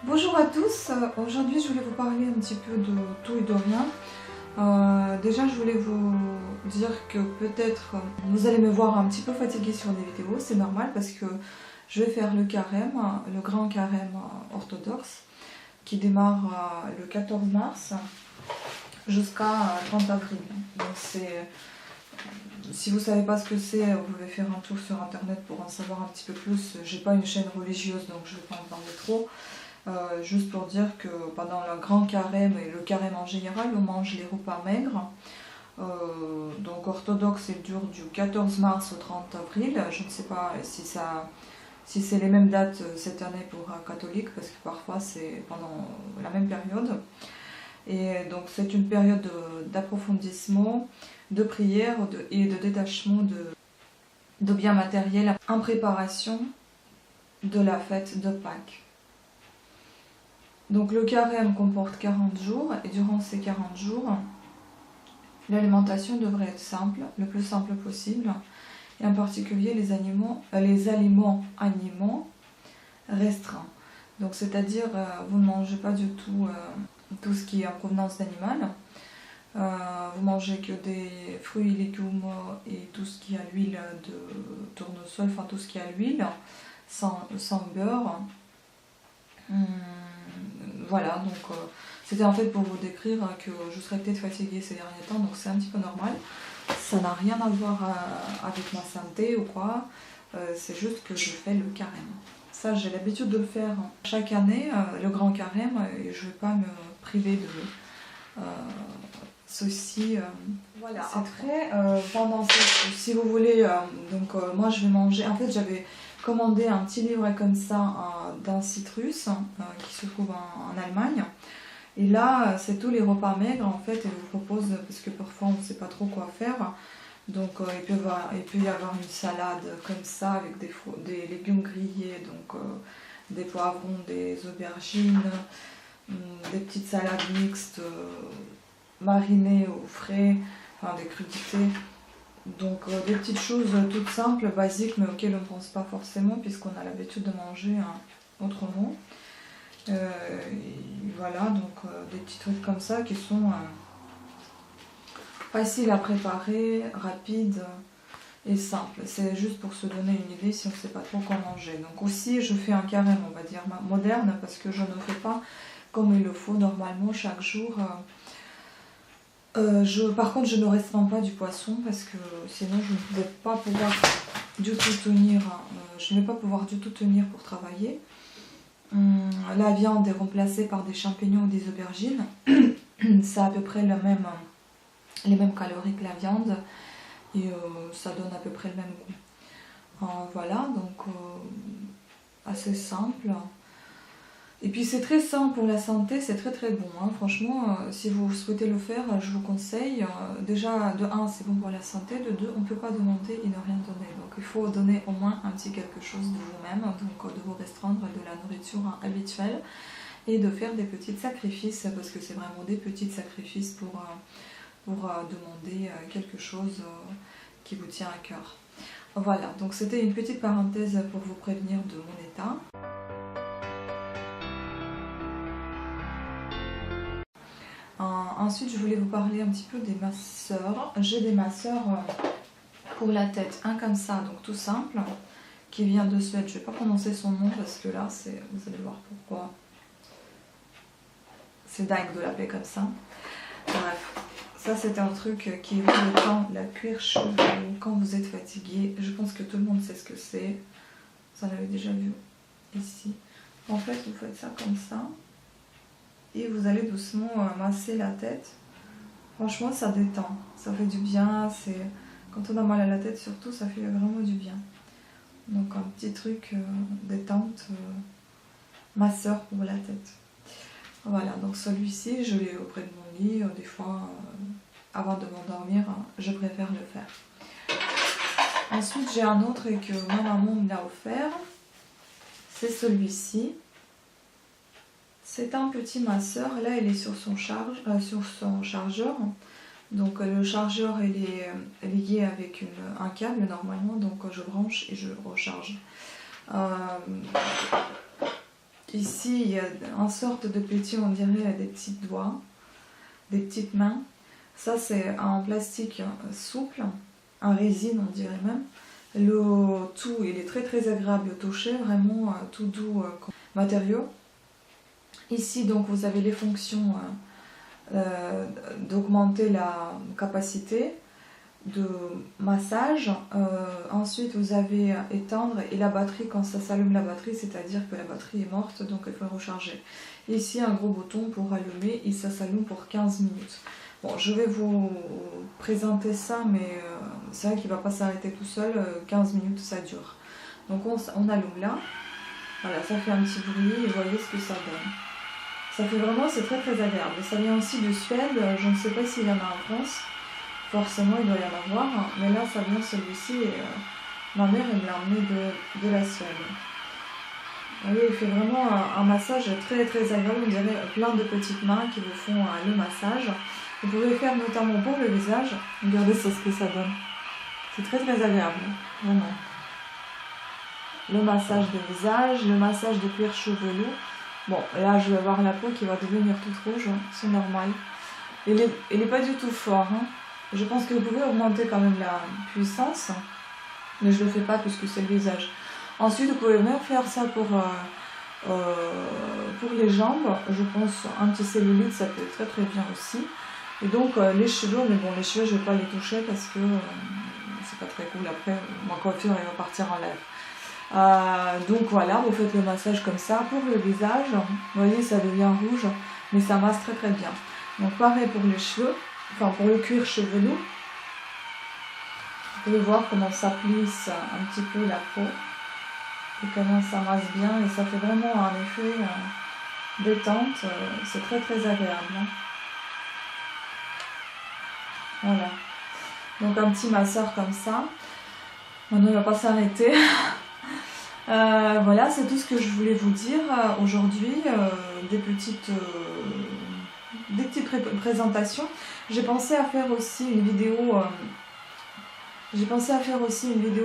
Bonjour à tous, aujourd'hui je voulais vous parler un petit peu de tout et de rien. Déjà je voulais vous dire que peut-être vous allez me voir un petit peu fatiguée sur les vidéos, c'est normal parce que je vais faire le carême, le grand carême orthodoxe qui démarre le 14 mars jusqu'à 30 avril. Donc si vous ne savez pas ce que c'est, vous pouvez faire un tour sur internet pour en savoir un petit peu plus. J'ai pas une chaîne religieuse donc je ne vais pas en parler trop. Juste pour dire que pendant le grand carême et le carême en général, on mange les repas maigres. Donc orthodoxe, il dure du 14 mars au 30 avril. Je ne sais pas si c'est les mêmes dates cette année pour un catholique, parce que parfois c'est pendant la même période. Et donc c'est une période d'approfondissement, de prière et de détachement de biens matériels en préparation de la fête de Pâques. Donc le carême comporte 40 jours et durant ces 40 jours, l'alimentation devrait être simple, le plus simple possible, et en particulier les aliments animaux restreints. Donc c'est-à-dire vous ne mangez pas du tout tout ce qui est en provenance d'animal, vous mangez que des fruits, légumes et tout ce qui a l'huile de tournesol, enfin tout ce qui a l'huile, sans beurre. Voilà, donc c'était en fait pour vous décrire que je serais peut-être fatiguée ces derniers temps, donc c'est un petit peu normal. Ça n'a rien à voir avec ma santé ou quoi, c'est juste que je fais le carême. Ça, j'ai l'habitude de le faire chaque année, le grand carême, et je ne vais pas me priver de ceci. Voilà, après, si vous voulez, moi je vais manger, en fait j'avais commandé un petit livret comme ça d'un Citrus qui se trouve en Allemagne. Et là, c'est tous les repas maigres en fait, et vous propose, parce que parfois on ne sait pas trop quoi faire. Donc il peut y avoir une salade comme ça avec des légumes grillés, donc des poivrons, des aubergines, des petites salades mixtes marinées au frais, enfin des crudités. Donc des petites choses toutes simples, basiques, mais auxquelles on ne pense pas forcément puisqu'on a l'habitude de manger autrement. Voilà, donc des petits trucs comme ça qui sont faciles à préparer, rapides et simples. C'est juste pour se donner une idée si on ne sait pas trop quoi manger. Donc aussi je fais un carême, on va dire, moderne parce que je ne fais pas comme il le faut normalement chaque jour. Par contre, je ne restreins pas du poisson parce que sinon je ne vais pas pouvoir du tout tenir. Je ne vais pas pouvoir du tout tenir pour travailler. La viande est remplacée par des champignons ou des aubergines. Ça a à peu près les mêmes calories que la viande et ça donne à peu près le même goût. Voilà, donc assez simple. Et puis c'est très sain pour la santé, c'est très très bon. Hein. Franchement, si vous souhaitez le faire, je vous conseille. Déjà, de 1, c'est bon pour la santé. De 2, on ne peut pas demander et ne rien donner. Donc il faut donner au moins un petit quelque chose de vous-même. Donc de vous restreindre de la nourriture habituelle. Et de faire des petits sacrifices, parce que c'est vraiment des petits sacrifices pour demander quelque chose qui vous tient à cœur. Voilà, donc c'était une petite parenthèse pour vous prévenir de mon état. Ensuite, je voulais vous parler un petit peu des masseurs. J'ai des masseurs pour la tête, un comme ça, donc tout simple, qui vient de Suède. Je ne vais pas prononcer son nom parce que là, vous allez voir pourquoi. C'est dingue de l'appeler comme ça. Bref, ça c'est un truc qui vous détend la cuir chevelu quand vous êtes fatigué. Je pense que tout le monde sait ce que c'est. Vous en avez déjà vu ici. En fait, vous faites ça comme ça. Et vous allez doucement masser la tête. Franchement, ça détend, ça fait du bien. Quand on a mal à la tête, surtout, ça fait vraiment du bien. Donc un petit truc détente, masseur pour la tête. Voilà, donc celui-ci, je l'ai auprès de mon lit. Des fois, avant de m'endormir, je préfère le faire. Ensuite, j'ai un autre que ma maman me l'a offert. C'est celui-ci. C'est un petit masseur, là il est sur son chargeur, donc le chargeur il est lié avec un câble normalement, donc je branche et je recharge. Ici, il y a une sorte de petit, on dirait des petits doigts, des petites mains. Ça, c'est en plastique souple, en résine, on dirait même. Le tout, il est très très agréable au toucher, vraiment tout doux comme matériau. Ici, donc, vous avez les fonctions d'augmenter la capacité de massage. Ensuite, vous avez éteindre et la batterie, quand ça s'allume la batterie, c'est-à-dire que la batterie est morte, donc il faut recharger. Ici, un gros bouton pour allumer et ça s'allume pour 15 minutes. Bon, je vais vous présenter ça, mais c'est vrai qu'il ne va pas s'arrêter tout seul, 15 minutes ça dure. Donc on allume là, voilà, ça fait un petit bruit et voyez ce que ça donne. Ça fait vraiment, c'est très très agréable. Ça vient aussi de Suède, je ne sais pas s'il y en a en France, forcément il doit y en avoir, mais là ça vient celui-ci et ma mère elle me l'a emmené de la Suède. Vous voyez, il fait vraiment un massage très très agréable, on dirait plein de petites mains qui vous font le massage. Vous pouvez faire notamment pour le visage, regardez ce que ça donne. C'est très très agréable, vraiment. Le massage de visage, le massage de cuir chevelu. Bon, là je vais avoir la peau qui va devenir toute rouge, c'est normal. Il est pas du tout fort. Hein. Je pense que vous pouvez augmenter quand même la puissance, mais je le fais pas puisque c'est le visage. Ensuite, vous pouvez même faire ça pour les jambes. Je pense anti-cellulite, ça peut être très très bien aussi. Et donc les cheveux, mais bon, les cheveux je vais pas les toucher parce que c'est pas très cool. Après, ma coiffure elle va partir en l'air. Donc voilà, vous faites le massage comme ça. Pour le visage, vous voyez, ça devient rouge, mais ça masse très très bien. Donc pareil pour les cheveux, enfin pour le cuir chevelu. Vous pouvez voir comment ça plisse un petit peu la peau et comment ça masse bien et ça fait vraiment un effet détente. C'est très très agréable. Hein. Voilà. Donc un petit masseur comme ça. Maintenant il ne va pas s'arrêter. Voilà, c'est tout ce que je voulais vous dire aujourd'hui. Des petites présentations. J'ai pensé à faire aussi une vidéo.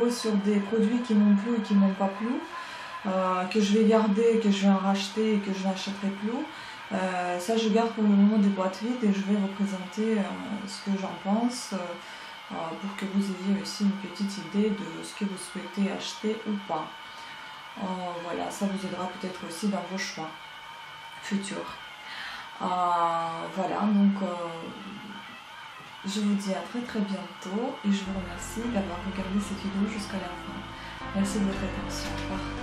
Sur des produits qui m'ont plu et qui m'ont pas plu, que je vais garder, que je vais en racheter et que je n'achèterai plus. Ça je garde pour le moment des boîtes vides et je vais vous présenter ce que j'en pense pour que vous ayez aussi une petite idée de ce que vous souhaitez acheter ou pas. Voilà, ça vous aidera peut-être aussi dans vos choix futurs. Voilà, donc je vous dis à très très bientôt et je vous remercie d'avoir regardé cette vidéo jusqu'à la fin. Merci de votre attention. Au revoir.